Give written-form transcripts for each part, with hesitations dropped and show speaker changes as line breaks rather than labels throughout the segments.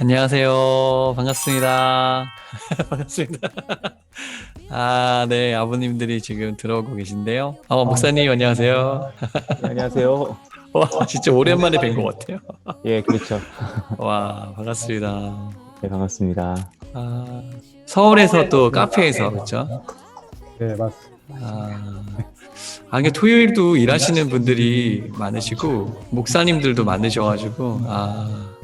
안녕하세요. 반갑습니다. 반갑습니다. 아, 네. 아버님들이 지금 들어오고 계신데요. 목사님, 안녕하세요.
네, 안녕하세요.
와, 진짜 오랜만에 뵌 것 같아요.
예, 그렇죠.
와, 반갑습니다.
네, 반갑습니다.
아, 서울에서 또 카페에서, 그렇죠?
네, 맞습니다.
아, 이게 토요일도 일하시는 분들이 많으시고, 목사님들도 많으셔가지고,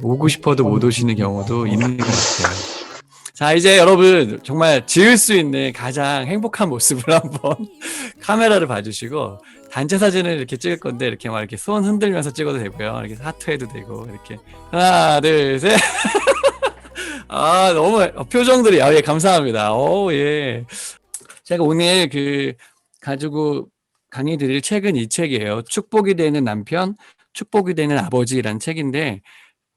오고 싶어도 못 오시는 경우도 있는 것 같아요. 자, 이제 여러분 정말 지을 수 있는 가장 행복한 모습을 한번 카메라를 봐주시고, 단체 사진을 이렇게 찍을 건데 이렇게 막 이렇게 손 흔들면서 찍어도 되고요. 이렇게 하트 해도 되고, 이렇게 하나, 둘, 셋. 너무 표정들이 예, 감사합니다. 예. 제가 오늘 가지고 강의 드릴 책은 이 책이에요. 축복이 되는 남편, 축복이 되는 아버지라는 책인데,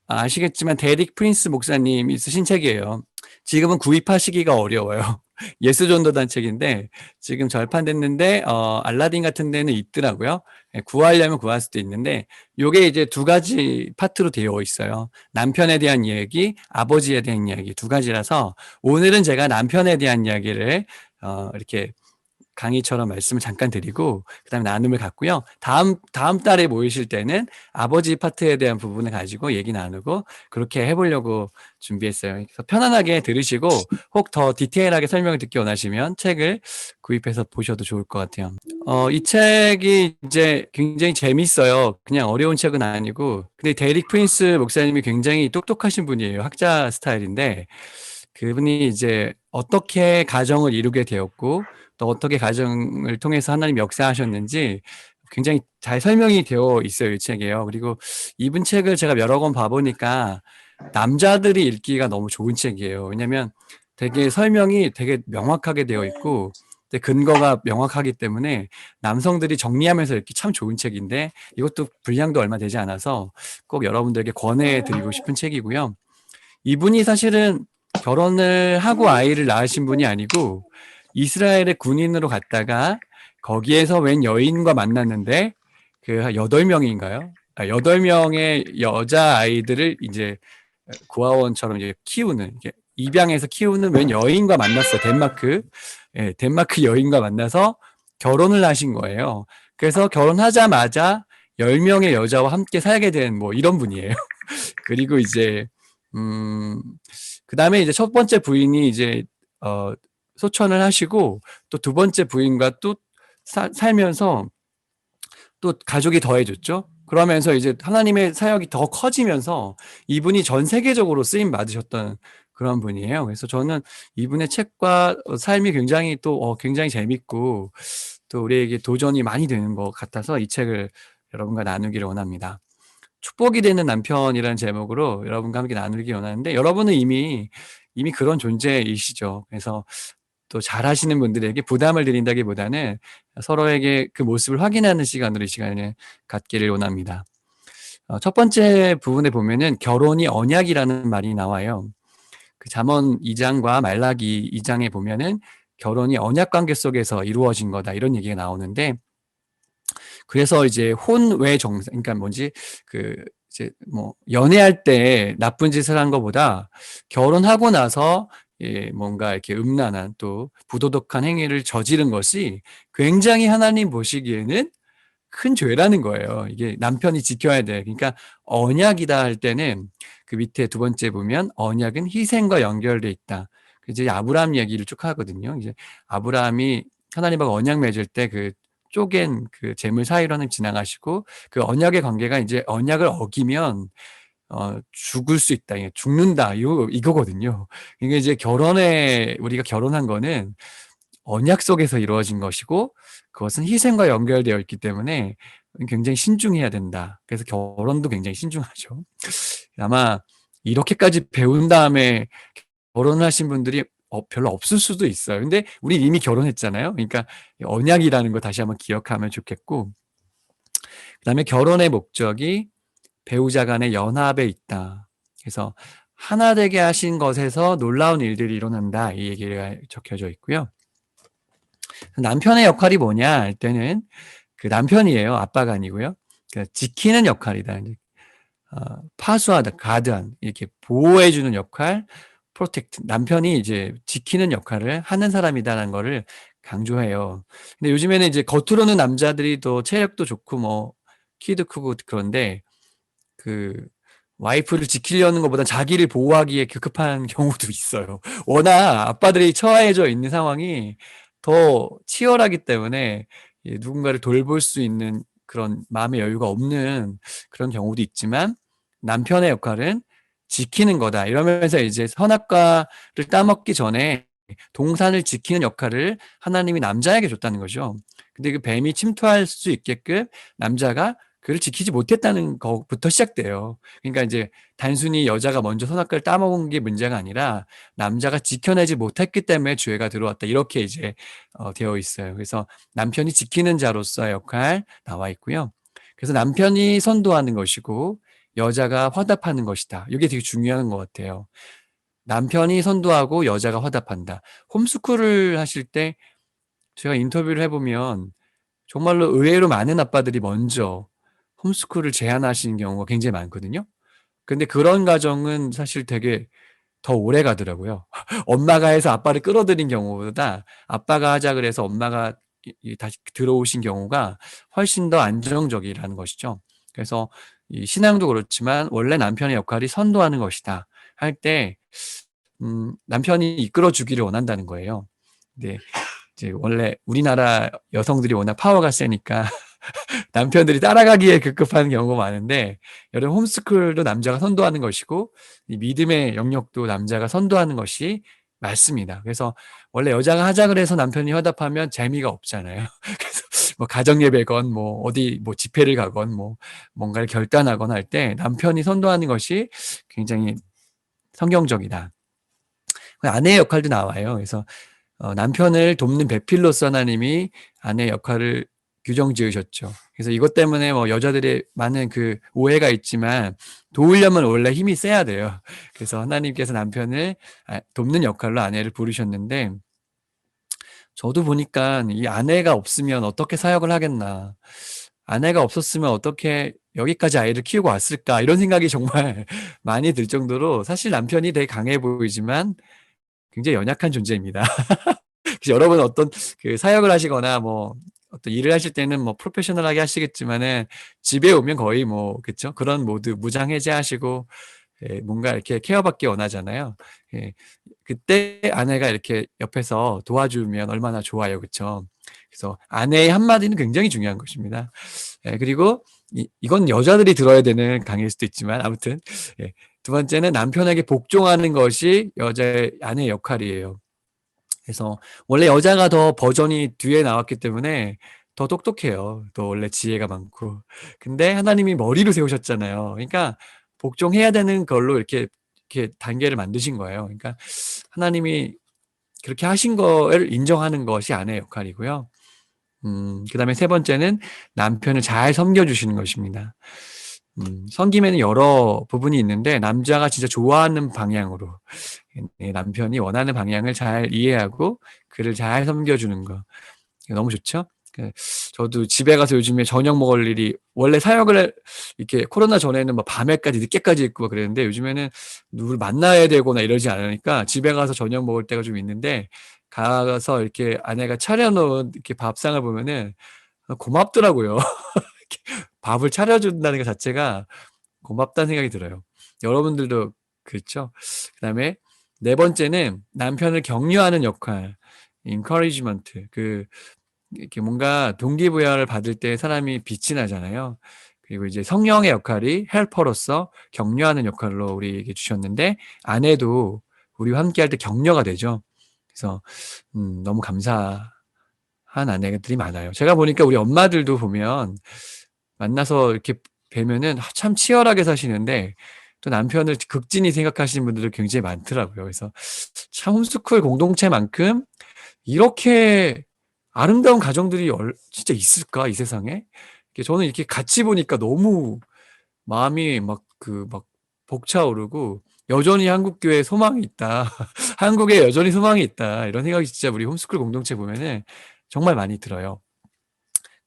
아시겠지만 데릭 프린스 목사님이 쓰신 책이에요. 지금은 구입하시기가 어려워요. 예수전도단 책인데 지금 절판됐는데 알라딘 같은 데는 있더라고요. 구하려면 구할 수도 있는데 요게 이제 두 가지 파트로 되어 있어요. 남편에 대한 이야기, 아버지에 대한 이야기 두 가지라서 오늘은 제가 남편에 대한 이야기를 이렇게 강의처럼 말씀을 잠깐 드리고 그다음에 나눔을 갖고요. 다음 달에 모이실 때는 아버지 파트에 대한 부분을 가지고 얘기 나누고 그렇게 해보려고 준비했어요. 그래서 편안하게 들으시고 혹 더 디테일하게 설명을 듣기 원하시면 책을 구입해서 보셔도 좋을 것 같아요. 이 책이 이제 굉장히 재밌어요. 그냥 어려운 책은 아니고 근데 데릭 프린스 목사님이 굉장히 똑똑하신 분이에요. 학자 스타일인데 그분이 이제 어떻게 가정을 이루게 되었고 또 어떻게 가정을 통해서 하나님 역사하셨는지 굉장히 잘 설명이 되어 있어요, 이 책이에요. 그리고 이분 책을 제가 여러 권 봐보니까 남자들이 읽기가 너무 좋은 책이에요. 왜냐면 되게 설명이 되게 명확하게 되어 있고 근거가 명확하기 때문에 남성들이 정리하면서 읽기 참 좋은 책인데 이것도 분량도 얼마 되지 않아서 꼭 여러분들에게 권해드리고 싶은 책이고요. 이분이 사실은 결혼을 하고 아이를 낳으신 분이 아니고 이스라엘의 군인으로 갔다가 거기에서 웬 여인과 만났는데 그 8명인가요? 8명의 여자 아이들을 이제 고아원처럼 이제 키우는 입양해서 키우는 웬 여인과 만났어요. 덴마크. 예, 덴마크 여인과 만나서 결혼을 하신 거예요. 그래서 결혼하자마자 10명의 여자와 함께 살게 된 뭐 이런 분이에요. 그리고 이제 그다음에 이제 첫 번째 부인이 이제 소천을 하시고 또 두 번째 부인과 또 살면서 또 가족이 더해졌죠. 그러면서 이제 하나님의 사역이 더 커지면서 이분이 전 세계적으로 쓰임 받으셨던 그런 분이에요. 그래서 저는 이분의 책과 삶이 굉장히 또 굉장히 재밌고 또 우리에게 도전이 많이 되는 것 같아서 이 책을 여러분과 나누기를 원합니다. 축복이 되는 남편이라는 제목으로 여러분과 함께 나누기 원하는데 여러분은 이미 그런 존재이시죠. 그래서 또 잘하시는 분들에게 부담을 드린다기보다는 서로에게 그 모습을 확인하는 시간으로 이 시간을 갖기를 원합니다. 첫 번째 부분에 보면은 결혼이 언약이라는 말이 나와요. 그 잠언 2장과 말라기 2장에 보면은 결혼이 언약 관계 속에서 이루어진 거다 이런 얘기가 나오는데 그래서 이제 혼외 정상, 그러니까 이제 뭐 연애할 때 나쁜 짓을 한 것보다 결혼하고 나서 뭔가 이렇게 음란한 또 부도덕한 행위를 저지른 것이 굉장히 하나님 보시기에는 큰 죄라는 거예요. 이게 남편이 지켜야 돼. 그러니까 언약이다 할 때는 그 밑에 두 번째 보면 언약은 희생과 연결돼 있다. 이제 아브라함 얘기를 쭉 하거든요. 이제 아브라함이 하나님하고 언약 맺을 때 쪼갠 그 재물 사이로 하나님 지나가시고 그 언약의 관계가 이제 언약을 어기면 죽을 수 있다. 죽는다. 이거거든요. 이게 이제 우리가 결혼한 거는 언약 속에서 이루어진 것이고 그것은 희생과 연결되어 있기 때문에 굉장히 신중해야 된다. 그래서 결혼도 굉장히 신중하죠. 아마 이렇게까지 배운 다음에 결혼하신 분들이 별로 없을 수도 있어요. 근데 우리 이미 결혼했잖아요. 그러니까 언약이라는 거 다시 한번 기억하면 좋겠고 그다음에 결혼의 목적이 배우자 간의 연합에 있다. 그래서 하나 되게 하신 것에서 놀라운 일들이 일어난다. 이 얘기가 적혀져 있고요. 남편의 역할이 뭐냐 할 때는 그 남편이에요. 아빠가 아니고요. 그러니까 지키는 역할이다. 파수하다, 가드한, 이렇게 보호해주는 역할, 프로텍트, 남편이 이제 지키는 역할을 하는 사람이다라는 거를 강조해요. 근데 요즘에는 이제 겉으로는 남자들이 더 체력도 좋고 뭐 키도 크고 그런데 그 와이프를 지키려는 것보다 자기를 보호하기에 급급한 경우도 있어요. 워낙 아빠들이 처해져 있는 상황이 더 치열하기 때문에 누군가를 돌볼 수 있는 그런 마음의 여유가 없는 그런 경우도 있지만 남편의 역할은 지키는 거다. 이러면서 이제 선악과를 따먹기 전에 동산을 지키는 역할을 하나님이 남자에게 줬다는 거죠. 근데 그 뱀이 침투할 수 있게끔 남자가 그를 지키지 못했다는 것부터 시작돼요. 그러니까 이제 단순히 여자가 먼저 선악과를 따먹은 게 문제가 아니라 남자가 지켜내지 못했기 때문에 죄가 들어왔다. 이렇게 이제 되어 있어요. 그래서 남편이 지키는 자로서의 역할 나와 있고요. 그래서 남편이 선도하는 것이고 여자가 화답하는 것이다. 이게 되게 중요한 것 같아요. 남편이 선도하고 여자가 화답한다. 홈스쿨을 하실 때 제가 인터뷰를 해보면 정말로 의외로 많은 아빠들이 먼저 홈스쿨을 제안하시는 경우가 굉장히 많거든요. 근데 그런 가정은 사실 되게 더 오래 가더라고요. 엄마가 해서 아빠를 끌어들인 경우보다 아빠가 하자 그래서 엄마가 다시 들어오신 경우가 훨씬 더 안정적이라는 것이죠. 그래서 이 신앙도 그렇지만 원래 남편의 역할이 선도하는 것이다 할 때 남편이 이끌어 주기를 원한다는 거예요. 근데 이제 원래 우리나라 여성들이 워낙 파워가 세니까 남편들이 따라가기에 급급한 경우가 많은데 여러분 홈스쿨도 남자가 선도하는 것이고 이 믿음의 영역도 남자가 선도하는 것이 맞습니다. 그래서 원래 여자가 하자 그래서 남편이 화답하면 재미가 없잖아요. 그래서 뭐 가정 예배건 뭐 어디 뭐 집회를 가건 뭐 뭔가를 결단하건 할 때 남편이 선도하는 것이 굉장히 성경적이다. 아내의 역할도 나와요. 그래서 남편을 돕는 배필로서 하나님이 아내의 역할을 규정 지으셨죠. 그래서 이것 때문에 뭐 여자들의 많은 그 오해가 있지만 도우려면 원래 힘이 세야 돼요. 그래서 하나님께서 남편을 돕는 역할로 아내를 부르셨는데 저도 보니까 이 아내가 없으면 어떻게 사역을 하겠나. 아내가 없었으면 어떻게 여기까지 아이를 키우고 왔을까. 이런 생각이 정말 많이 들 정도로 사실 남편이 되게 강해 보이지만 굉장히 연약한 존재입니다. 그래서 여러분 어떤 그 사역을 하시거나 뭐 어떤 일을 하실 때는 뭐 프로페셔널하게 하시겠지만은 집에 오면 거의 뭐 그쵸? 그런 모드 무장해제하시고 뭔가 이렇게 케어받기 원하잖아요. 예. 그때 아내가 이렇게 옆에서 도와주면 얼마나 좋아요. 그쵸? 그래서 아내의 한마디는 굉장히 중요한 것입니다. 예, 그리고 이건 여자들이 들어야 되는 강의일 수도 있지만 아무튼 예. 두 번째는 남편에게 복종하는 것이 여자의 아내의 역할이에요. 그래서 원래 여자가 더 버전이 뒤에 나왔기 때문에 더 똑똑해요. 또 원래 지혜가 많고. 근데 하나님이 머리로 세우셨잖아요. 그러니까 복종해야 되는 걸로 이렇게 단계를 만드신 거예요. 그러니까 하나님이 그렇게 하신 거를 인정하는 것이 아내의 역할이고요. 그다음에 세 번째는 남편을 잘 섬겨주시는 것입니다. 섬김에는 여러 부분이 있는데 남자가 진짜 좋아하는 방향으로 남편이 원하는 방향을 잘 이해하고 그를 잘 섬겨주는 거 너무 좋죠. 저도 집에 가서 요즘에 저녁 먹을 일이 원래 사역을 이렇게 코로나 전에는 막 밤에까지 늦게까지 있고 그랬는데 요즘에는 누굴 만나야 되거나 이러지 않으니까 집에 가서 저녁 먹을 때가 좀 있는데 가서 이렇게 아내가 차려놓은 이렇게 밥상을 보면은 고맙더라고요. 밥을 차려준다는 것 자체가 고맙다는 생각이 들어요. 여러분들도 그렇죠? 그다음에 네 번째는 남편을 격려하는 역할, encouragement. 이렇게 뭔가 동기부여를 받을 때 사람이 빛이 나잖아요. 그리고 이제 성령의 역할이 헬퍼로서 격려하는 역할로 우리에게 주셨는데 아내도 우리와 함께할 때 격려가 되죠. 그래서 너무 감사한 아내들이 많아요. 제가 보니까 우리 엄마들도 보면 만나서 이렇게 뵈면은 참 치열하게 사시는데 또 남편을 극진히 생각하시는 분들도 굉장히 많더라고요. 그래서 참 홈스쿨 공동체만큼 이렇게 아름다운 가정들이 진짜 있을까 이 세상에? 저는 이렇게 같이 보니까 너무 마음이 막 벅차오르고 여전히 한국 교회에 소망이 있다. 한국에 여전히 소망이 있다. 이런 생각이 진짜 우리 홈스쿨 공동체 보면은 정말 많이 들어요.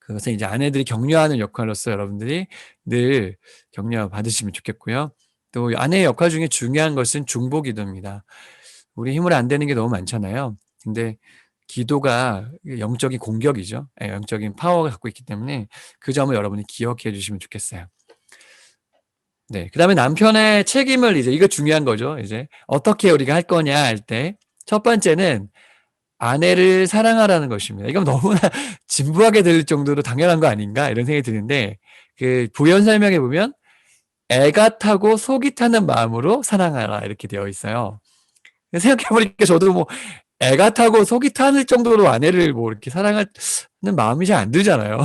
그것은 이제 아내들이 격려하는 역할로서 여러분들이 늘 격려 받으시면 좋겠고요. 또 아내의 역할 중에 중요한 것은 중보기도입니다. 우리 힘으로 안 되는 게 너무 많잖아요. 근데 기도가 영적인 공격이죠. 예, 영적인 파워가 갖고 있기 때문에 그 점을 여러분이 기억해 주시면 좋겠어요. 네. 그다음에 남편의 책임을 이제 이거 중요한 거죠. 이제 어떻게 우리가 할 거냐 할 때 첫 번째는 아내를 사랑하라는 것입니다. 이건 너무나 진부하게 들릴 정도로 당연한 거 아닌가 이런 생각이 드는데 그 부연 설명에 보면 애가 타고 속이 타는 마음으로 사랑하라 이렇게 되어 있어요. 생각해 보니까 저도 뭐 애가 타고 속이 타는 정도로 아내를 뭐 이렇게 사랑하는 마음이 잘 안 들잖아요.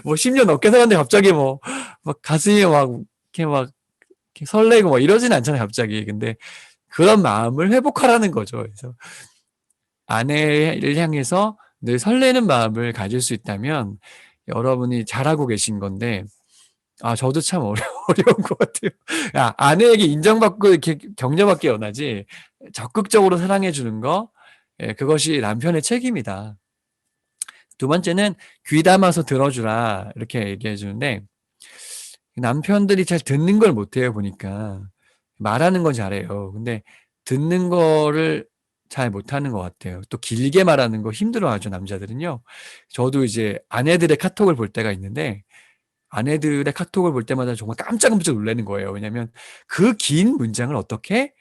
뭐 10년 넘게 살았는데 갑자기 뭐 막 가슴이 막 이렇게 설레고 뭐 이러진 않잖아요, 갑자기. 근데 그런 마음을 회복하라는 거죠. 그래서 아내를 향해서 늘 설레는 마음을 가질 수 있다면 여러분이 잘하고 계신 건데 저도 참 어려운 것 같아요. 아내에게 인정받고 이렇게 격려받기 원하지 적극적으로 사랑해 주는 거 그것이 남편의 책임이다. 두 번째는 귀 담아서 들어주라 이렇게 얘기해 주는데 남편들이 잘 듣는 걸 못해요 보니까. 말하는 건 잘해요. 근데 듣는 거를 잘 못하는 것 같아요. 또 길게 말하는 거 힘들어하죠 남자들은요. 저도 이제 아내들의 카톡을 볼 때가 있는데 아내들의 카톡을 볼 때마다 정말 깜짝깜짝 놀라는 거예요. 왜냐하면 그 긴 문장을 어떻게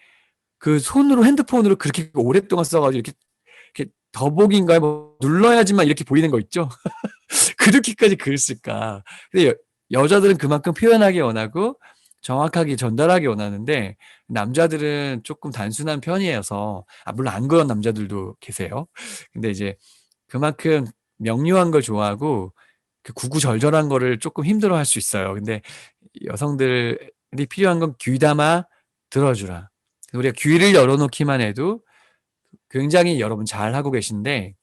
그 손으로 핸드폰으로 그렇게 오랫동안 써가지고 이렇게 더보기인가요? 뭐 눌러야지만 이렇게 보이는 거 있죠. 그렇게까지 글 쓸까? 근데 여자들은 그만큼 표현하기 원하고 정확하게 전달하기 원하는데 남자들은 조금 단순한 편이어서 물론 안 그런 남자들도 계세요. 근데 이제 그만큼 명료한 걸 좋아하고 그 구구절절한 거를 조금 힘들어할 수 있어요. 근데 여성들이 필요한 건 귀담아 들어주라. 우리가 귀를 열어놓기만 해도 굉장히 여러분 잘하고 계신데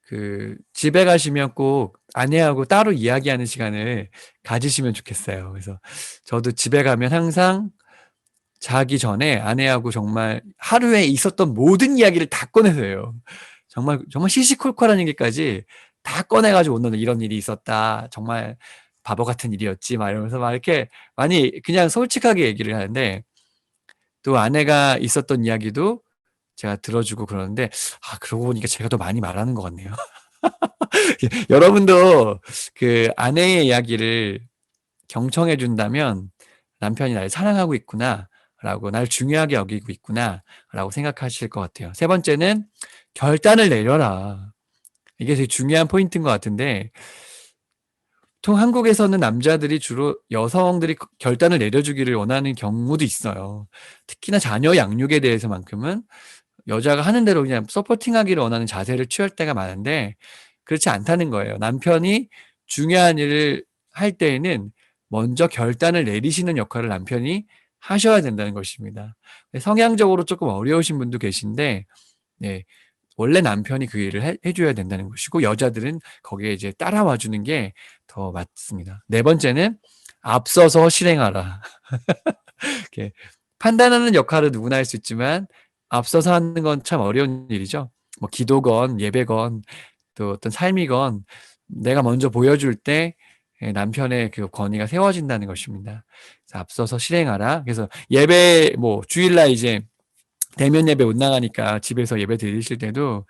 그 집에 가시면 꼭 아내하고 따로 이야기하는 시간을 가지시면 좋겠어요. 그래서 저도 집에 가면 항상 자기 전에 아내하고 정말 하루에 있었던 모든 이야기를 다 꺼내서 해요. 정말 시시콜콜한 얘기까지 다 꺼내 가지고 오늘 이런 일이 있었다. 정말 바보 같은 일이었지. 막 이러면서 막 이렇게 많이 그냥 솔직하게 얘기를 하는데 또 아내가 있었던 이야기도 제가 들어주고 그러는데 그러고 보니까 제가 더 많이 말하는 것 같네요. 여러분도 그 아내의 이야기를 경청해 준다면 남편이 날 사랑하고 있구나라고 날 중요하게 여기고 있구나라고 생각하실 것 같아요. 세 번째는 결단을 내려라. 이게 되게 중요한 포인트인 것 같은데 보통 한국에서는 남자들이 주로 여성들이 결단을 내려주기를 원하는 경우도 있어요. 특히나 자녀 양육에 대해서만큼은 여자가 하는 대로 그냥 서포팅하기를 원하는 자세를 취할 때가 많은데 그렇지 않다는 거예요. 남편이 중요한 일을 할 때에는 먼저 결단을 내리시는 역할을 남편이 하셔야 된다는 것입니다. 성향적으로 조금 어려우신 분도 계신데 네, 원래 남편이 그 일을 해줘야 된다는 것이고 여자들은 거기에 이제 따라와 주는 게 더 맞습니다. 네 번째는 앞서서 실행하라. 이렇게 판단하는 역할은 누구나 할 수 있지만 앞서서 하는 건 참 어려운 일이죠. 뭐 기도건 예배건 또 어떤 삶이건 내가 먼저 보여줄 때 남편의 그 권위가 세워진다는 것입니다. 그래서 앞서서 실행하라. 그래서 예배 뭐 주일날 이제 대면 예배 못 나가니까 집에서 예배 드리실 때도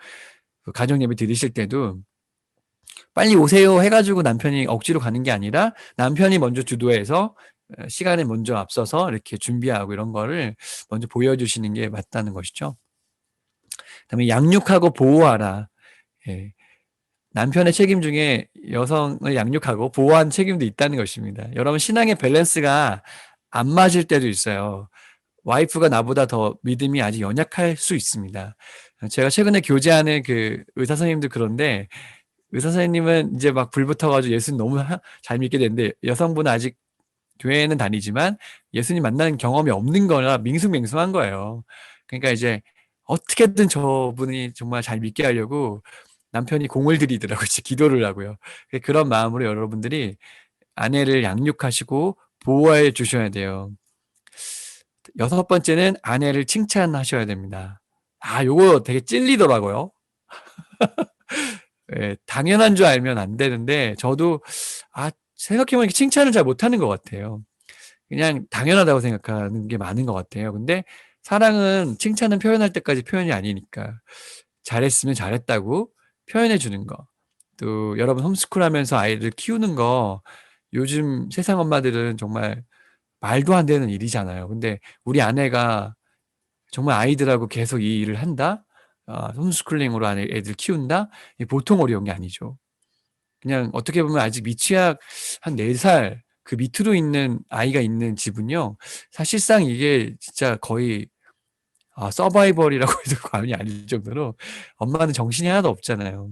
가정 예배 드리실 때도 빨리 오세요 해가지고 남편이 억지로 가는 게 아니라 남편이 먼저 주도해서 시간을 먼저 앞서서 이렇게 준비하고 이런 거를 먼저 보여주시는 게 맞다는 것이죠. 그다음에 양육하고 보호하라. 예. 남편의 책임 중에 여성을 양육하고 보호하는 책임도 있다는 것입니다. 여러분 신앙의 밸런스가 안 맞을 때도 있어요. 와이프가 나보다 더 믿음이 아직 연약할 수 있습니다. 제가 최근에 교제하는 그 의사 선생님도 그런데 의사 선생님은 이제 막 불 붙어가지고 예수님 너무 잘 믿게 됐는데 여성분은 아직 교회는 다니지만 예수님 만나는 경험이 없는 거라 밍숭맹숭한 거예요. 그러니까 이제 어떻게든 저분이 정말 잘 믿게 하려고 남편이 공을 들이더라고요. 기도를 하고요. 그런 마음으로 여러분들이 아내를 양육하시고 보호해 주셔야 돼요. 여섯 번째는 아내를 칭찬하셔야 됩니다. 요거 되게 찔리더라고요. 예, 당연한 줄 알면 안 되는데 저도 생각해보니까 칭찬을 잘 못하는 것 같아요. 그냥 당연하다고 생각하는 게 많은 것 같아요. 근데 사랑은 칭찬은 표현할 때까지 표현이 아니니까 잘했으면 잘했다고 표현해 주는 거. 또 여러분 홈스쿨 하면서 아이를 키우는 거 요즘 세상 엄마들은 정말 말도 안 되는 일이잖아요. 근데 우리 아내가 정말 아이들하고 계속 이 일을 한다? 홈스쿨링으로 애들 키운다? 이게 보통 어려운 게 아니죠. 그냥 어떻게 보면 아직 미취학 한 4살 그 밑으로 있는 아이가 있는 집은요. 사실상 이게 진짜 거의 서바이벌이라고 해도 과언이 아닐 정도로 엄마는 정신이 하나도 없잖아요.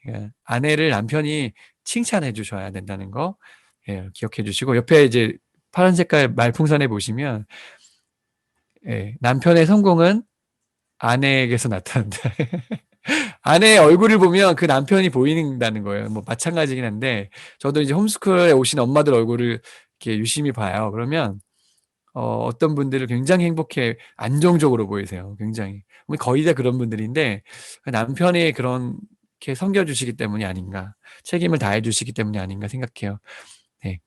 그러니까 아내를 남편이 칭찬해 주셔야 된다는 거 예, 기억해 주시고 옆에 이제 파란 색깔 말풍선에 보시면 예, 남편의 성공은 아내에게서 나타난다. 아내의 얼굴을 보면 그 남편이 보인다는 거예요. 뭐 마찬가지긴 한데 저도 이제 홈스쿨에 오신 엄마들 얼굴을 이렇게 유심히 봐요. 그러면 어떤 분들은 굉장히 행복해 안정적으로 보이세요. 굉장히 거의 다 그런 분들인데 남편이 그렇게 섬겨주시기 때문이 아닌가, 책임을 다해주시기 때문이 아닌가 생각해요. 네.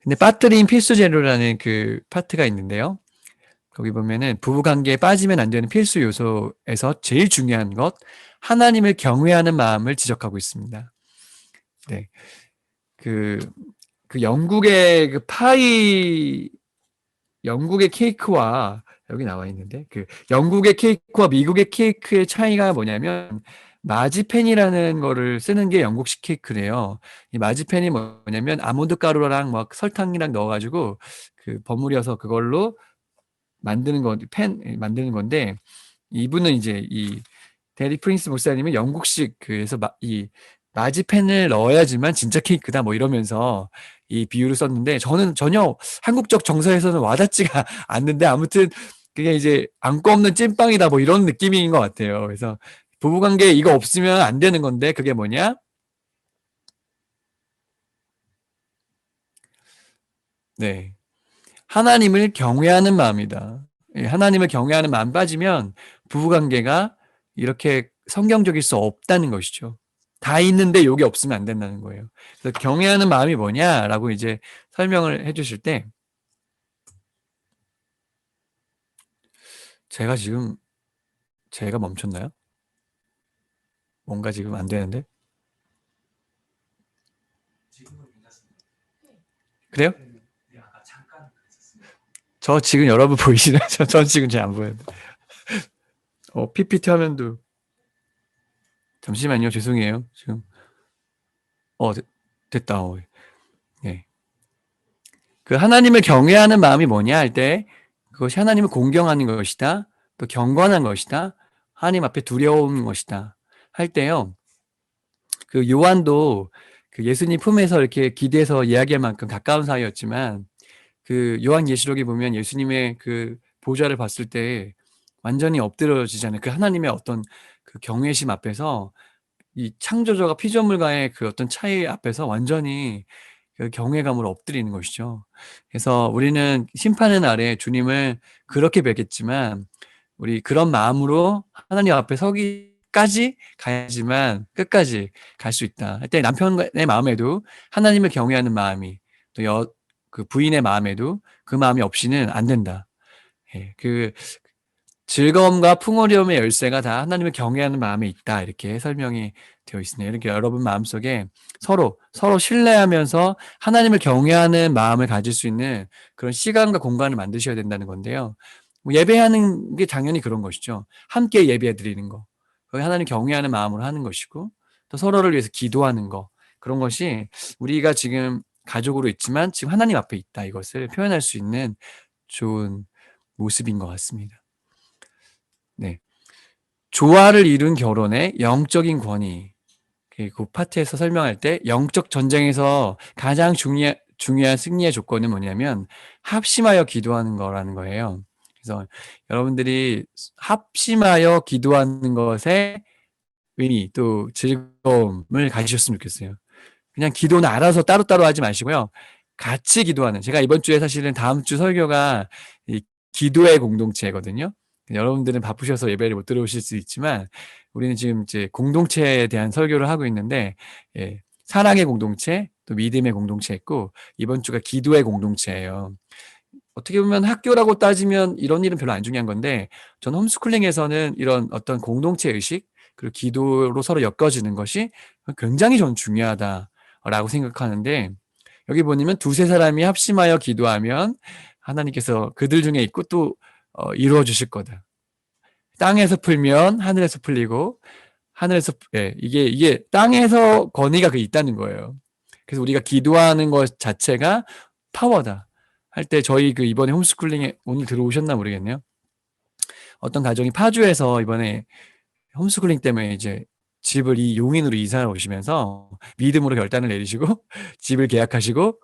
근데 빠뜨린 필수 재료라는 그 파트가 있는데요. 거기 보면은 부부 관계에 빠지면 안 되는 필수 요소에서 제일 중요한 것, 하나님을 경외하는 마음을 지적하고 있습니다. 네. 그 영국의 영국의 케이크와 여기 나와 있는데 그 영국의 케이크와 미국의 케이크의 차이가 뭐냐면 마지펜이라는 거를 쓰는 게 영국식 케이크래요. 이 마지펜이 뭐냐면 아몬드 가루랑 막 설탕이랑 넣어가지고 그 버무려서 그걸로 만드는 건데 이분은 이제 이 데리 프린스 목사님은 영국식 그래서 이 마지펜을 넣어야지만 진짜 케이크다 뭐 이러면서 이 비유를 썼는데 저는 전혀 한국적 정서에서는 와닿지가 않는데 아무튼 그게 이제 안고 없는 찐빵이다 뭐 이런 느낌인 것 같아요. 그래서 부부관계에 이거 없으면 안 되는 건데 그게 뭐냐? 네. 하나님을 경외하는 마음이다. 예, 하나님을 경외하는 마음 빠지면 부부관계가 이렇게 성경적일 수 없다는 것이죠. 다 있는데 요게 없으면 안 된다는 거예요. 그래서 경외하는 마음이 뭐냐라고 이제 설명을 해주실 때 제가 멈췄나요? 뭔가 지금 안 되는데? 그래요? 저 지금 여러분 보이시나요? 전 지금 잘 안 보여요. PPT 화면도 잠시만요. 죄송해요. 지금 됐다. 네. 그 하나님을 경외하는 마음이 뭐냐 할 때 그것이 하나님을 공경하는 것이다. 또 경건한 것이다. 하나님 앞에 두려운 것이다. 할 때요. 그 요한도 그 예수님 품에서 이렇게 기대서 이야기할 만큼 가까운 사이였지만 그 요한예시록에 보면 예수님의 그 보좌를 봤을 때 완전히 엎드려지잖아요. 그 하나님의 어떤 그 경외심 앞에서 이 창조주가 피조물과의 그 어떤 차이 앞에서 완전히 그 경외감으로 엎드리는 것이죠. 그래서 우리는 심판의 날에 주님을 그렇게 뵙겠지만 우리 그런 마음으로 하나님 앞에 서기까지 가야지만 끝까지 갈 수 있다. 할 때 남편의 마음에도 하나님을 경외하는 마음이 또 그 부인의 마음에도 그 마음이 없이는 안 된다. 예, 그 즐거움과 풍요로움의 열쇠가 다 하나님을 경외하는 마음에 있다. 이렇게 설명이 되어 있습니다. 이렇게 여러분 마음속에 서로 신뢰하면서 하나님을 경외하는 마음을 가질 수 있는 그런 시간과 공간을 만드셔야 된다는 건데요. 뭐 예배하는 게 당연히 그런 것이죠. 함께 예배 드리는 거. 거기 하나님 경외하는 마음으로 하는 것이고 또 서로를 위해서 기도하는 거. 그런 것이 우리가 지금 가족으로 있지만 지금 하나님 앞에 있다. 이것을 표현할 수 있는 좋은 모습인 것 같습니다. 네. 조화를 이룬 결혼의 영적인 권위. 그 파트에서 설명할 때 영적 전쟁에서 가장 중요한 승리의 조건은 뭐냐면 합심하여 기도하는 거라는 거예요. 그래서 여러분들이 합심하여 기도하는 것에 의미 또 즐거움을 가지셨으면 좋겠어요. 그냥 기도는 알아서 따로따로 하지 마시고요. 같이 기도하는. 제가 이번 주에 사실은 다음 주 설교가 이 기도의 공동체거든요. 여러분들은 바쁘셔서 예배를 못 들어오실 수 있지만 우리는 지금 이제 공동체에 대한 설교를 하고 있는데 예, 사랑의 공동체, 또 믿음의 공동체 있고 이번 주가 기도의 공동체예요. 어떻게 보면 학교라고 따지면 이런 일은 별로 안 중요한 건데 저는 홈스쿨링에서는 이런 어떤 공동체 의식 그리고 기도로 서로 엮어지는 것이 굉장히 저는 중요하다라고 생각하는데 여기 보면 두세 사람이 합심하여 기도하면 하나님께서 그들 중에 있고 또 이루어 주실 거다. 땅에서 풀면 하늘에서 풀리고 하늘에서 이게 땅에서 권위가 있다는 거예요. 그래서 우리가 기도하는 것 자체가 파워다. 할 때 저희 이번에 홈스쿨링에 오늘 들어오셨나 모르겠네요. 어떤 가정이 파주에서 이번에 홈스쿨링 때문에 이제 집을 용인으로 이사를 오시면서 믿음으로 결단을 내리시고 집을 계약하시고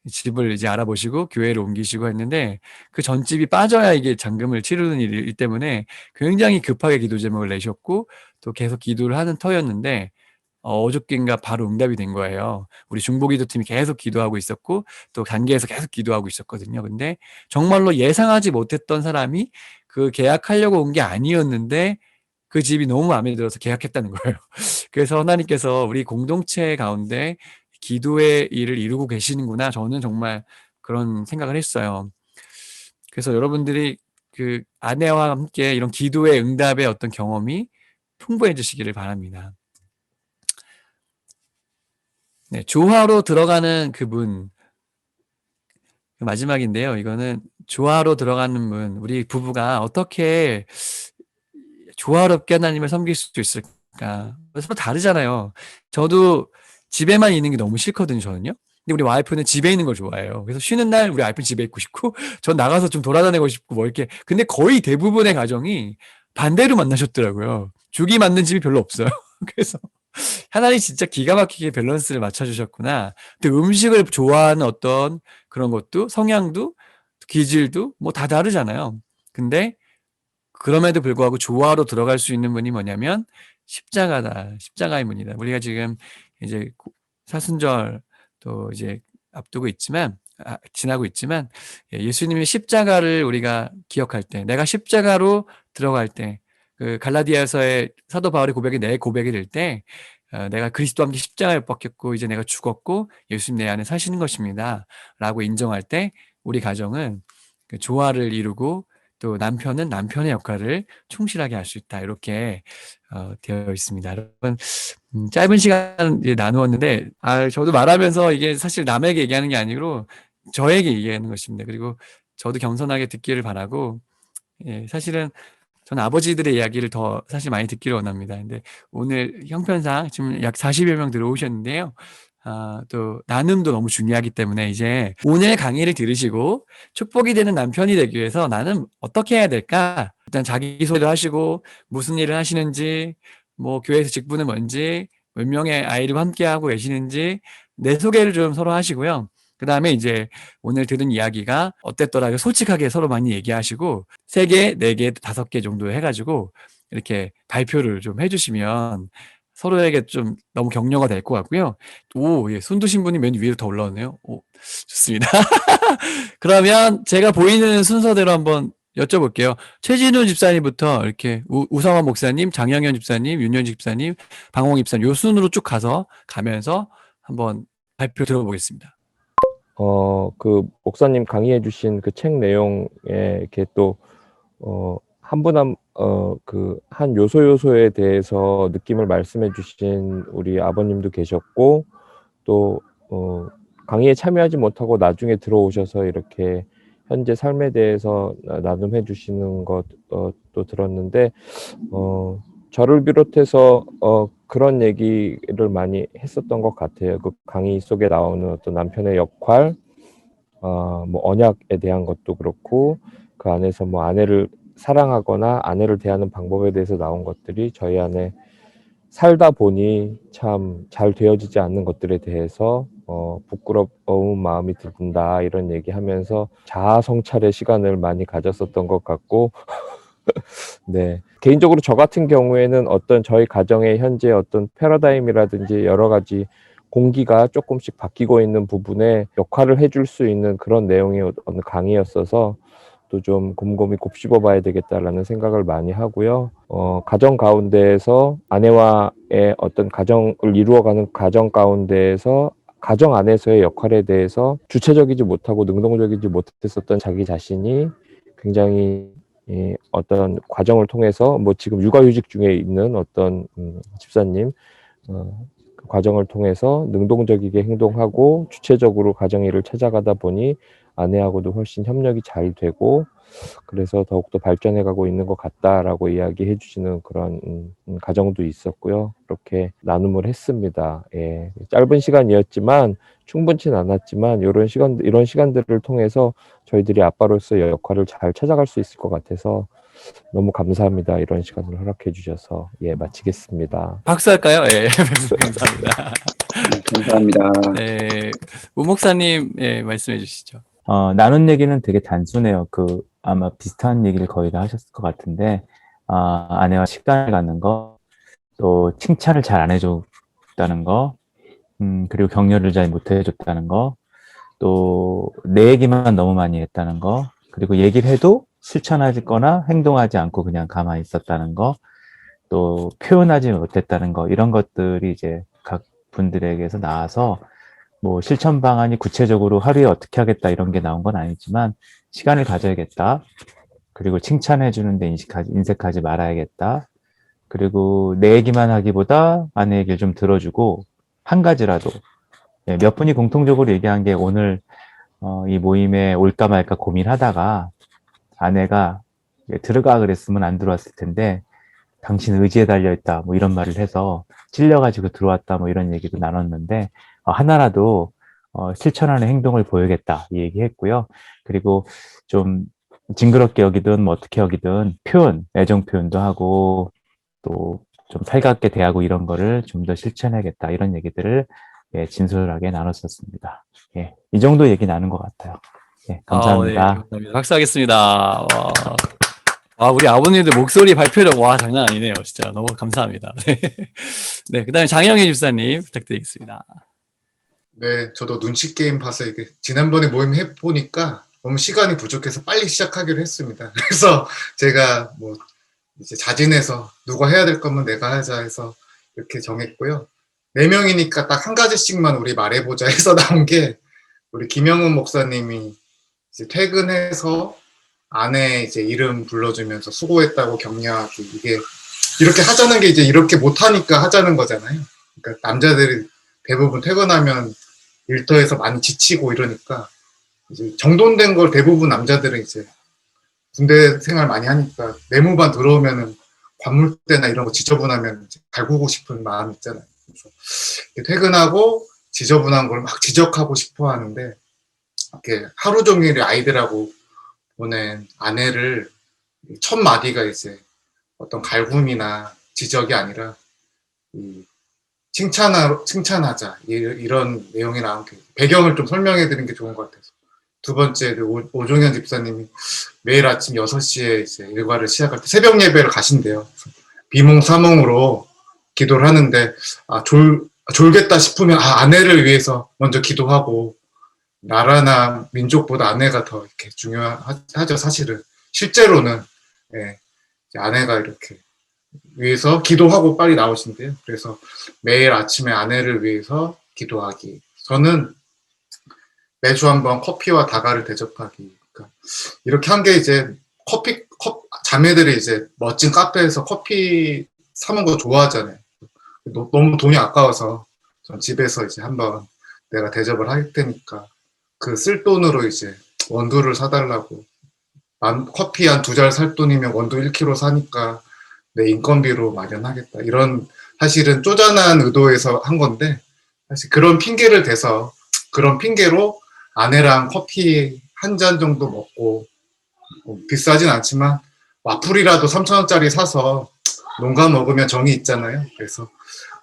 집을 이제 알아보시고 교회를 옮기시고 했는데 그 전집이 빠져야 이게 잔금을 치르는 일 때문에 굉장히 급하게 기도 제목을 내셨고 또 계속 기도를 하는 터였는데 어저께인가 바로 응답이 된 거예요. 우리 중보기도팀이 계속 기도하고 있었고 또 단계에서 계속 기도하고 있었거든요. 근데 정말로 예상하지 못했던 사람이 그 계약하려고 온 게 아니었는데 그 집이 너무 마음에 들어서 계약했다는 거예요. 그래서 하나님께서 우리 공동체 가운데 기도의 일을 이루고 계시는구나. 저는 정말 그런 생각을 했어요. 그래서 여러분들이 그 아내와 함께 이런 기도의 응답의 어떤 경험이 풍부해지시기를 바랍니다. 네, 조화로 들어가는 그 문. 마지막인데요. 이거는 조화로 들어가는 문. 우리 부부가 어떻게 조화롭게 하나님을 섬길 수 있을까? 서로 다르잖아요. 저도 집에만 있는 게 너무 싫거든요, 저는요. 근데 우리 와이프는 집에 있는 걸 좋아해요. 그래서 쉬는 날 우리 와이프는 집에 있고 싶고, 전 나가서 좀 돌아다니고 싶고, 뭐 이렇게. 근데 거의 대부분의 가정이 반대로 만나셨더라고요. 죽이 맞는 집이 별로 없어요. 그래서 하나님 진짜 기가 막히게 밸런스를 맞춰주셨구나. 또 음식을 좋아하는 어떤 그런 것도 성향도 기질도 뭐 다 다르잖아요. 근데 그럼에도 불구하고 조화로 들어갈 수 있는 문이 뭐냐면 십자가다. 십자가의 문이다. 우리가 지금 이제 사순절 또 이제 앞두고 있지만 지나고 있지만 예수님의 십자가를 우리가 기억할 때 내가 십자가로 들어갈 때 그 갈라디아서의 사도 바울의 고백이 내 고백이 될 때 내가 그리스도와 함께 십자가에 못 박혔고 이제 내가 죽었고 예수님 내 안에 사시는 것입니다. 라고 인정할 때 우리 가정은 그 조화를 이루고 또 남편은 남편의 역할을 충실하게 할 수 있다. 이렇게 되어 있습니다. 여러분 짧은 시간 나누었는데 저도 말하면서 이게 사실 남에게 얘기하는 게 아니고 저에게 얘기하는 것입니다. 그리고 저도 겸손하게 듣기를 바라고 사실은 저는 아버지들의 이야기를 더 사실 많이 듣기를 원합니다. 근데 오늘 형편상 지금 약 40여 명 들어오셨는데요. 또 나눔도 너무 중요하기 때문에 이제 오늘 강의를 들으시고 축복이 되는 남편이 되기 위해서 나는 어떻게 해야 될까? 일단 자기소개도 하시고 무슨 일을 하시는지 뭐 교회에서 직분은 뭔지 몇 명의 아이들과 함께하고 계시는지 내 소개를 좀 서로 하시고요. 그 다음에 이제 오늘 들은 이야기가 어땠더라 솔직하게 서로 많이 얘기하시고 3개, 4개, 5개 정도 해가지고 이렇게 발표를 좀 해주시면 서로에게 좀 너무 격려가 될 것 같고요. 손 드신 분이 맨 위로 더 올라오네요. 좋습니다. 그러면 제가 보이는 순서대로 한번 여쭤볼게요. 최진우 집사님부터 이렇게 우성환 목사님, 장영현 집사님, 윤현식 집사님, 방홍 집사님 요 순으로 쭉 가면서 한번 발표 들어보겠습니다.
그 목사님 강의해 주신 그 책 내용에 이렇게 또 한 분 한 요소에 대해서 느낌을 말씀해 주신 우리 아버님도 계셨고 또 강의에 참여하지 못하고 나중에 들어오셔서 이렇게 현재 삶에 대해서 나눔해 주시는 것도 들었는데 저를 비롯해서 그런 얘기를 많이 했었던 것 같아요. 그 강의 속에 나오는 어떤 남편의 역할, 뭐 언약에 대한 것도 그렇고 그 안에서 뭐 아내를 사랑하거나 아내를 대하는 방법에 대해서 나온 것들이 저희 안에 살다 보니 참 잘 되어지지 않는 것들에 대해서 부끄러운 마음이 든다 이런 얘기하면서 자아 성찰의 시간을 많이 가졌었던 것 같고 네. 개인적으로 저 같은 경우에는 어떤 저희 가정의 현재 어떤 패러다임이라든지 여러 가지 공기가 조금씩 바뀌고 있는 부분에 역할을 해줄 수 있는 그런 내용의 어느 강의였어서 것도 좀 곰곰이 곱씹어 봐야 되겠다라는 생각을 많이 하고요. 가정 가운데에서 아내와의 어떤 가정을 이루어가는 가정 가운데에서 가정 안에서의 역할에 대해서 주체적이지 못하고 능동적이지 못했었던 자기 자신이 굉장히 어떤 과정을 통해서 뭐 지금 육아휴직 중에 있는 어떤 집사님 그 과정을 통해서 능동적이게 행동하고 주체적으로 가정 일을 찾아가다 보니 아내하고도 훨씬 협력이 잘 되고 그래서 더욱더 발전해가고 있는 것 같다라고 이야기해 주시는 그런 가정도 있었고요. 그렇게 나눔을 했습니다. 예. 짧은 시간이었지만 충분치는 않았지만 이런 시간들을 통해서 저희들이 아빠로서의 역할을 잘 찾아갈 수 있을 것 같아서 너무 감사합니다. 이런 시간을 허락해 주셔서 마치겠습니다.
박수할까요? 예, 감사합니다.
감사합니다.
네, 우 목사님, 예, 말씀해 주시죠.
나눈 얘기는 되게 단순해요. 아마 비슷한 얘기를 거의 다 하셨을 것 같은데, 아내와 식단을 갖는 거, 또 칭찬을 잘 안 해줬다는 거, 그리고 격려를 잘 못 해줬다는 거, 또 내 얘기만 너무 많이 했다는 거, 그리고 얘기를 해도 실천하거나 행동하지 않고 그냥 가만히 있었다는 거, 또 표현하지 못했다는 거, 이런 것들이 이제 각 분들에게서 나와서 뭐 실천 방안이 구체적으로 하루에 어떻게 하겠다 이런 게 나온 건 아니지만 시간을 가져야겠다. 그리고 칭찬해 주는데 인색하지 말아야겠다. 그리고 내 얘기만 하기보다 아내 얘기를 좀 들어주고 한 가지라도 몇 분이 공통적으로 얘기한 게 오늘 이 모임에 올까 말까 고민하다가 아내가 들어가 그랬으면 안 들어왔을 텐데 당신 의지에 달려있다 뭐 이런 말을 해서 찔려가지고 들어왔다 뭐 이런 얘기도 나눴는데 하나라도 실천하는 행동을 보여야겠다 이 얘기했고요. 그리고 좀 징그럽게 여기든 뭐 어떻게 여기든 애정 표현도 하고 또 좀 살갑게 대하고 이런 거를 좀 더 실천해야겠다 이런 얘기들을 진솔하게 나눴었습니다. 예, 이 정도 얘기 나눈 것 같아요. 예, 감사합니다.
네, 감사합니다. 박수하겠습니다. 와, 우리 아버님들 목소리 발표력, 와, 장난 아니네요. 진짜 너무 감사합니다. 네, 그 다음에 장영희 집사님 부탁드리겠습니다.
네, 저도 눈치 게임 봐서 이게 지난번에 모임 해보니까 너무 시간이 부족해서 빨리 시작하기로 했습니다. 그래서 제가 뭐 이제 자진해서 누가 해야 될 거면 내가 하자 해서 이렇게 정했고요. 4명이니까 딱 한 가지씩만 우리 말해보자 해서 나온 게 우리 김영훈 목사님이 이제 퇴근해서 아내 이제 이름 불러주면서 수고했다고 격려하기 이게 이렇게 하자는 게 이제 이렇게 못하니까 하자는 거잖아요. 그러니까 남자들이 대부분 퇴근하면 일터에서 많이 지치고 이러니까 이제 정돈된 걸 대부분 남자들은 이제 군대 생활 많이 하니까 내무반 들어오면은 관물대나 이런 거 지저분하면 이제 갈구고 싶은 마음 있잖아요. 그래서 퇴근하고 지저분한 걸 막 지적하고 싶어 하는데 이렇게 하루 종일 아이들하고 보낸 아내를 첫 마디가 이제 어떤 갈굼이나 지적이 아니라 칭찬하자 이런 내용이 나온 게 배경을 좀 설명해 드린 게 좋은 것 같아서 두 번째 오종현 집사님이 매일 아침 6시에 이제 일과를 시작할 때 새벽 예배를 가신대요. 비몽사몽으로 기도를 하는데 졸겠다 싶으면 아내를 위해서 먼저 기도하고 나라나 민족보다 아내가 더 이렇게 중요하죠. 사실은 실제로는 아내가 이렇게 위해서 기도하고 빨리 나오신대요. 그래서 매일 아침에 아내를 위해서 기도하기. 저는 매주 한번 커피와 다가를 대접하기. 그러니까 이렇게 한 게 이제 자매들이 이제 멋진 카페에서 커피 사먹는 거 좋아하잖아요. 너무 돈이 아까워서 전 집에서 이제 한번 내가 대접을 할 테니까 그 쓸 돈으로 이제 원두를 사달라고. 커피 한 2잘 살 돈이면 원두 1kg 사니까 내 인건비로 마련하겠다. 이런 사실은 쪼잔한 의도에서 한 건데 사실 그런 핑계를 대서 그런 핑계로 아내랑 커피 한 잔 정도 먹고 비싸진 않지만 와플이라도 3,000원짜리 사서 농가 먹으면 정이 있잖아요. 그래서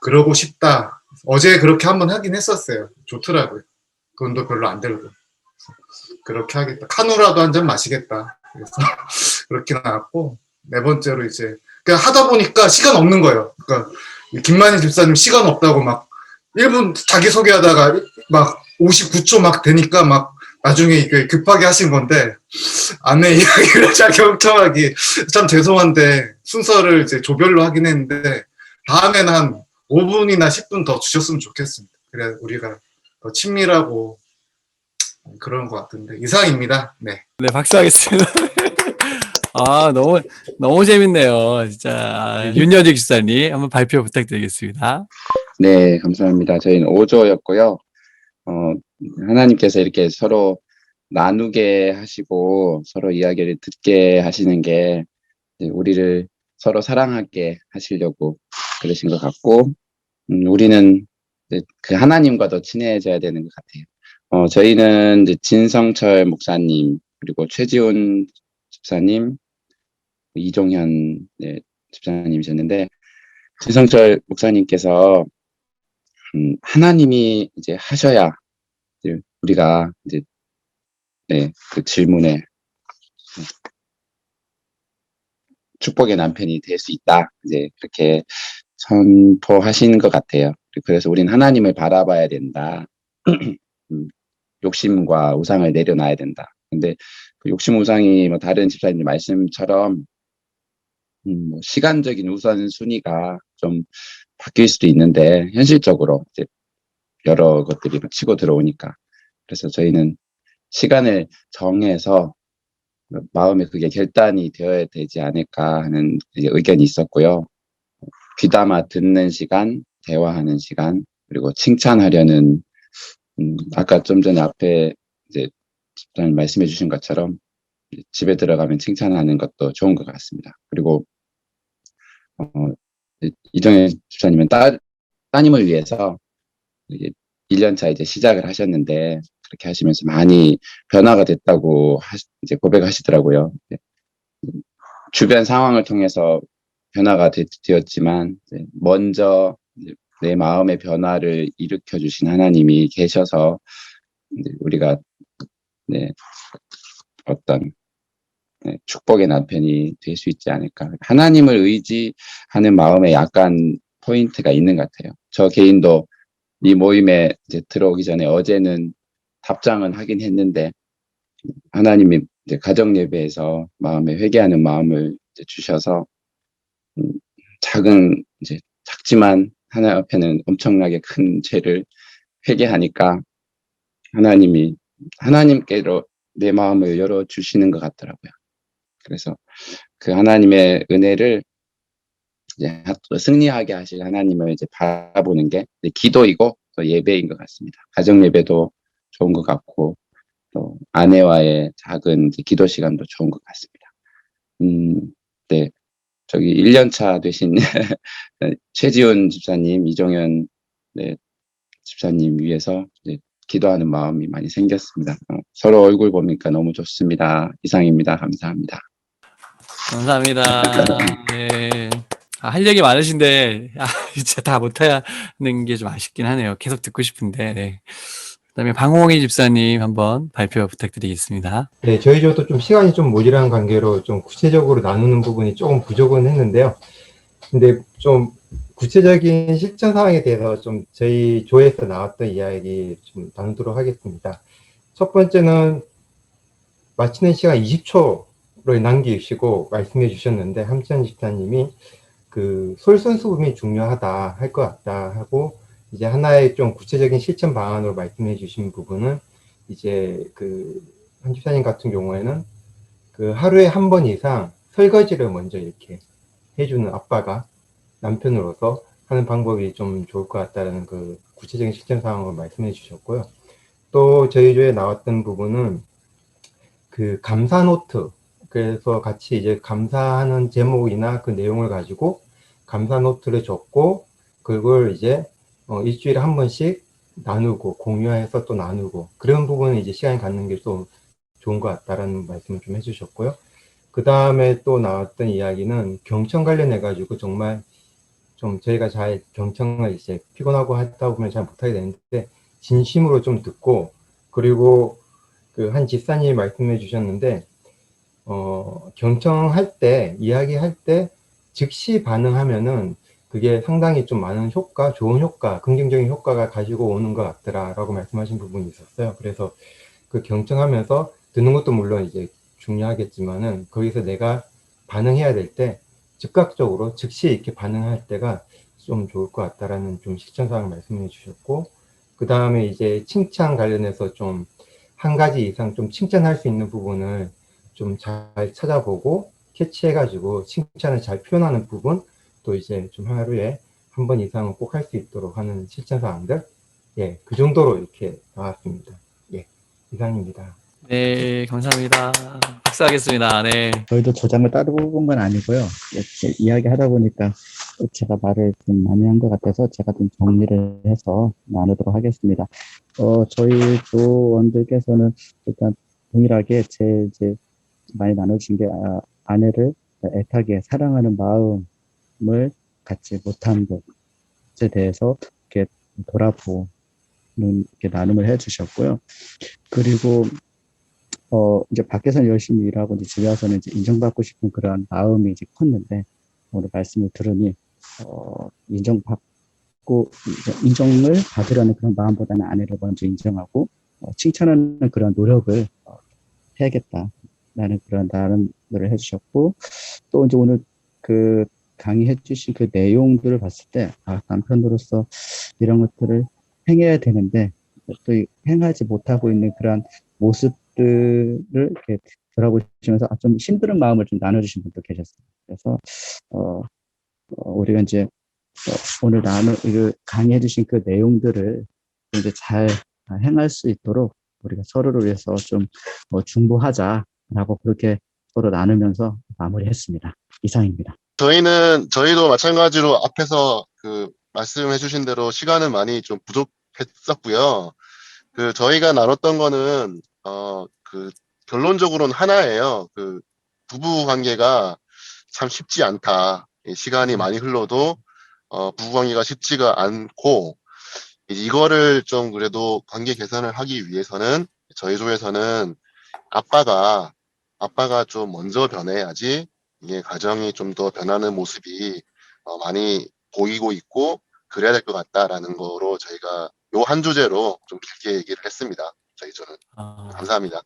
그러고 싶다. 어제 그렇게 한번 하긴 했었어요. 좋더라고요. 돈도 별로 안 들고. 그렇게 하겠다. 카누라도 한 잔 마시겠다. 그래서 그렇게 나왔고 4번째로 이제 그냥 하다 보니까 시간 없는 거예요. 그러니까 김만희 집사님 시간 없다고 막 1분 자기소개하다가 막 59초 막 되니까 막 나중에 이게 급하게 하신 건데 아내 이야기를 자경청하기 참 죄송한데 순서를 이제 조별로 하긴 했는데 다음에는 한 5분이나 10분 더 주셨으면 좋겠습니다. 그래 우리가 더 친밀하고 그런 것 같은데 이상입니다. 네.
네, 박수하겠습니다. 아, 너무 재밌네요. 진짜. 아, 윤여직 집사님, 한번 발표 부탁드리겠습니다.
네, 감사합니다. 저희는 5조였고요. 하나님께서 이렇게 서로 나누게 하시고 서로 이야기를 듣게 하시는 게 이제 우리를 서로 사랑하게 하시려고 그러신 것 같고, 우리는 이제 그 하나님과 더 친해져야 되는 것 같아요. 저희는 이제 진성철 목사님, 그리고 최지훈 집사님, 이종현 집사님이셨는데, 진성철 목사님께서 하나님이 이제 하셔야 이제 우리가 이제 그 질문에 축복의 남편이 될 수 있다. 이제 그렇게 선포하시는 것 같아요. 그래서 우리는 하나님을 바라봐야 된다. 욕심과 우상을 내려놔야 된다. 근데 그 욕심 우상이 뭐 다른 집사님들 말씀처럼 뭐 시간적인 우선순위가 좀 바뀔 수도 있는데 현실적으로 이제 여러 것들이 치고 들어오니까 그래서 저희는 시간을 정해서 마음에 그게 결단이 되어야 되지 않을까 하는 의견이 있었고요. 귀담아 듣는 시간, 대화하는 시간, 그리고 칭찬하려는 아까 좀 전에 앞에 이제 집사님 말씀해 주신 것처럼 집에 들어가면 칭찬하는 것도 좋은 것 같습니다. 그리고 이정현 집사님은 따님을 위해서 이게 1년차 이제 시작을 하셨는데 그렇게 하시면서 많이 변화가 됐다고 이제 고백하시더라고요. 주변 상황을 통해서 변화가 되었지만 먼저 내 마음의 변화를 일으켜 주신 하나님이 계셔서 우리가 어떤 축복의 남편이 될 수 있지 않을까. 하나님을 의지하는 마음에 약간 포인트가 있는 것 같아요. 저 개인도 이 모임에 이제 들어오기 전에 어제는 답장은 하긴 했는데 하나님이 이제 가정 예배에서 마음에 회개하는 마음을 이제 주셔서 작지만 하나님 앞에는 엄청나게 큰 죄를 회개하니까 하나님께로 내 마음을 열어 주시는 것 같더라고요. 그래서 그 하나님의 은혜를 이제 승리하게 하실 하나님을 이제 바라보는 게 기도이고 또 예배인 것 같습니다. 가정 예배도 좋은 것 같고 또 아내와의 작은 이제 기도 시간도 좋은 것 같습니다. 네, 저기 1년차 되신 최지훈 집사님, 이종현 집사님 위해서 이제 기도하는 마음이 많이 생겼습니다. 서로 얼굴 보니까 너무 좋습니다. 이상입니다. 감사합니다.
감사합니다. 네. 할 얘기 많으신데, 진짜 다 못하는 게 좀 아쉽긴 하네요. 계속 듣고 싶은데. 네. 그 다음에 방홍희 집사님 한번 발표 부탁드리겠습니다.
네, 저희도 좀 시간이 좀 모자란 관계로 좀 구체적으로 나누는 부분이 조금 부족은 했는데요. 근데 좀 구체적인 실천 상황에 대해서 좀 저희 조에서 나왔던 이야기 좀 나누도록 하겠습니다. 첫 번째는 마치는 시간 20초를 남기시고 말씀해 주셨는데 함찬 집사님이 그 솔선수범이 중요하다 할 것 같다 하고 이제 하나의 좀 구체적인 실천 방안으로 말씀해 주신 부분은 이제 그 한 집사님 같은 경우에는 그 하루에 한 번 이상 설거지를 먼저 이렇게 해주는 아빠가 남편으로서 하는 방법이 좀 좋을 것 같다는 그 구체적인 실천 상황을 말씀해 주셨고요. 또 저희 조에 나왔던 부분은 그 감사 노트, 그래서 같이 이제 감사하는 제목이나 그 내용을 가지고 감사 노트를 적고 그걸 이제 일주일에 한 번씩 나누고 공유해서 또 나누고 그런 부분은 이제 시간이 갖는 게 좀 좋은 것 같다라는 말씀을 좀 해주셨고요. 그 다음에 또 나왔던 이야기는 경청 관련해 가지고 정말 좀 저희가 잘 경청을 이제 피곤하고 하다 보면 잘 못하게 되는데 진심으로 좀 듣고 그리고 그 한 집사님이 말씀해 주셨는데 경청할 때 이야기할 때 즉시 반응하면은 그게 상당히 좀 많은 좋은 효과, 긍정적인 효과가 가지고 오는 것 같더라라고 말씀하신 부분이 있었어요. 그래서 그 경청하면서 듣는 것도 물론 이제 중요하겠지만은 거기서 내가 반응해야 될 때 즉각적으로 즉시 이렇게 반응할 때가 좀 좋을 것 같다라는 좀 실천사항 말씀해 주셨고, 그 다음에 이제 칭찬 관련해서 좀 한 가지 이상 좀 칭찬할 수 있는 부분을 좀 잘 찾아보고 캐치해가지고 칭찬을 잘 표현하는 부분, 또 이제 좀 하루에 한 번 이상은 꼭 할 수 있도록 하는 실천사항들, 예, 그 정도로 이렇게 나왔습니다. 예, 이상입니다.
네, 감사합니다. 박수하겠습니다. 네.
저희도 저장을 따로 뽑은 건 아니고요. 이렇게 이야기하다 보니까 제가 말을 좀 많이 한 것 같아서 제가 좀 정리를 해서 나누도록 하겠습니다. 저희 조원들께서는 일단 동일하게 이제 많이 나눠주신 게 아내를 애타게 사랑하는 마음을 갖지 못한 것에 대해서 이렇게 돌아보는 이렇게 나눔을 해주셨고요. 그리고 이제 밖에서는 열심히 일하고 이제 집에 와서는 이제 인정받고 싶은 그런 마음이 이제 컸는데, 오늘 말씀을 들으니 인정을 받으려는 그런 마음보다는 아내를 먼저 인정하고 칭찬하는 그런 노력을 해야겠다라는 그런 나름을 해주셨고, 또 이제 오늘 그 강의해 주신 그 내용들을 봤을 때 남편으로서 이런 것들을 행해야 되는데 또 행하지 못하고 있는 그런 모습들을 이렇게 돌아보시면서 좀 힘든 마음을 좀 나눠주신 분도 계셨어요. 그래서 우리가 이제 오늘 강의해 주신 그 내용들을 이제 잘 행할 수 있도록 우리가 서로를 위해서 좀 중보하자라고 그렇게 서로 나누면서 마무리했습니다. 이상입니다.
저희도 마찬가지로 앞에서 그 말씀해 주신 대로 시간은 많이 좀 부족했었고요. 그 저희가 나눴던 거는 그 결론적으로는 하나예요. 그 부부 관계가 참 쉽지 않다. 시간이 많이 흘러도 부부 관계가 쉽지가 않고, 이제 이거를 좀 그래도 관계 개선을 하기 위해서는 저희 조에서는 아빠가 좀 먼저 변해야지 이게 가정이 좀 더 변하는 모습이 많이 보이고 있고 그래야 될 것 같다라는 거로 저희가 요 한 주제로 좀 길게 얘기를 했습니다. 저희 조는. 감사합니다.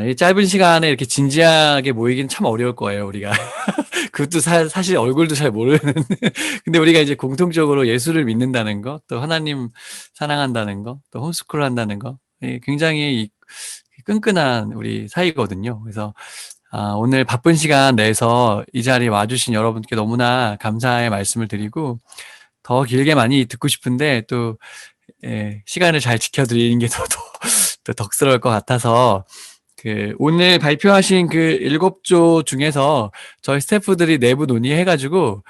이 짧은 시간에 이렇게 진지하게 모이기는 참 어려울 거예요, 우리가. 그것도 사실 얼굴도 잘 모르는. 근데 우리가 이제 공통적으로 예수를 믿는다는 거, 또 하나님 사랑한다는 거, 또 홈스쿨 한다는 거, 굉장히 끈끈한 우리 사이거든요. 그래서 오늘 바쁜 시간 내서 이 자리에 와주신 여러분께 너무나 감사의 말씀을 드리고, 더 길게 많이 듣고 싶은데 또 시간을 잘 지켜드리는 게 더 덕스러울 것 같아서, 오늘 발표하신 그 7조 중에서 저희 스태프들이 내부 논의해가지고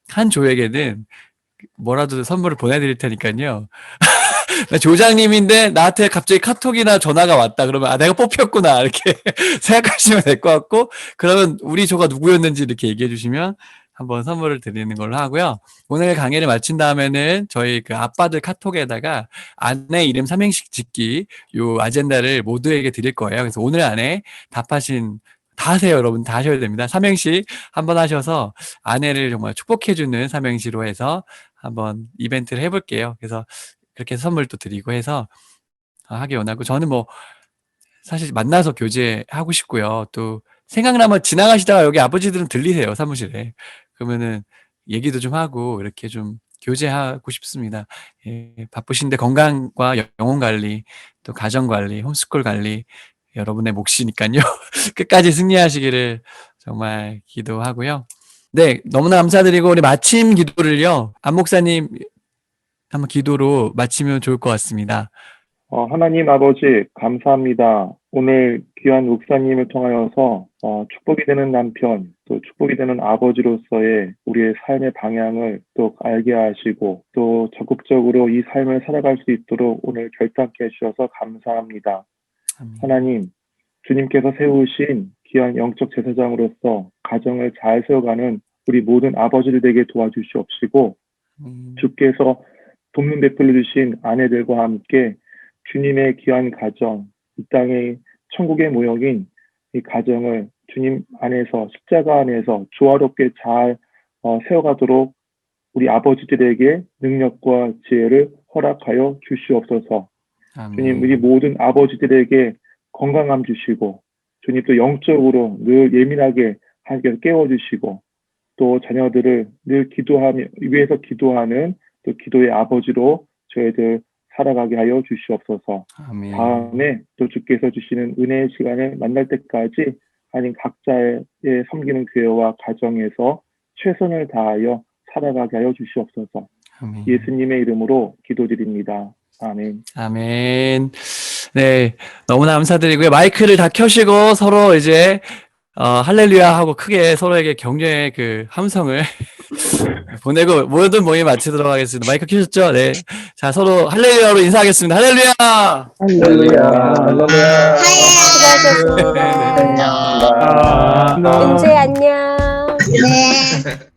한 조에게는 뭐라도 선물을 보내드릴 테니까요. 조장님인데 나한테 갑자기 카톡이나 전화가 왔다 그러면 내가 뽑혔구나 이렇게 생각하시면 될 것 같고, 그러면 우리 조가 누구였는지 이렇게 얘기해 주시면 한번 선물을 드리는 걸로 하고요. 오늘 강의를 마친 다음에는 저희 그 아빠들 카톡에다가 아내 이름 삼행시 짓기 요 아젠다를 모두에게 드릴 거예요. 그래서 오늘 안에 답하신 다 하세요, 여러분. 다 하셔야 됩니다. 삼행시 한번 하셔서 아내를 정말 축복해주는 삼행시로 해서 한번 이벤트를 해볼게요. 그래서 그렇게 선물도 드리고 해서 하기 원하고, 저는 뭐 사실 만나서 교제하고 싶고요. 또 생각나면 지나가시다가 여기 아버지들은 들리세요, 사무실에. 그러면은 얘기도 좀 하고 이렇게 좀 교제하고 싶습니다. 바쁘신데 건강과 영혼 관리, 또 가정 관리, 홈스쿨 관리 여러분의 몫이니까요. 끝까지 승리하시기를 정말 기도하고요. 네, 너무나 감사드리고 우리 마침 기도를요, 안 목사님 한번 기도로 마치면 좋을 것 같습니다.
하나님 아버지 감사합니다. 오늘 귀한 목사님을 통하여서 축복이 되는 남편, 또 축복이 되는 아버지로서의 우리의 삶의 방향을 또 알게 하시고 또 적극적으로 이 삶을 살아갈 수 있도록 오늘 결단케 해주셔서 감사합니다. 하나님, 주님께서 세우신 귀한 영적 제사장으로서 가정을 잘 세워가는 우리 모든 아버지들 되게 도와주시옵시고, 주께서 돕는 베풀어 주신 아내들과 함께 주님의 귀한 가정, 이 땅의 천국의 모형인 이 가정을 주님 안에서, 십자가 안에서 조화롭게 잘 세워가도록 우리 아버지들에게 능력과 지혜를 허락하여 주시옵소서.
아멘.
주님, 우리 모든 아버지들에게 건강함 주시고 주님 또 영적으로 늘 예민하게 하나님께서 깨워주시고 또 자녀들을 늘 기도하며 위해서 기도하는 또 기도의 아버지로 저희들 살아가게 하여 주시옵소서.
아멘.
다음에 또 주께서 주시는 은혜의 시간을 만날 때까지 하나님 각자의 섬기는 교회와 가정에서 최선을 다하여 살아가게 하여 주시옵소서.
아멘.
예수님의 이름으로 기도드립니다. 아멘.
아멘. 네, 너무나 감사드리고요. 마이크를 다 켜시고 서로 이제 할렐루야 하고 크게 서로에게 격려의 그 함성을 보내고 모든 모임 마치도록 하겠습니다. 마이크 켜셨죠? 네. 자, 서로 할렐루야로 인사하겠습니다. 할렐루야!
할렐루야.
수고하셨습니다.
네, 네.
은재 안녕.
네.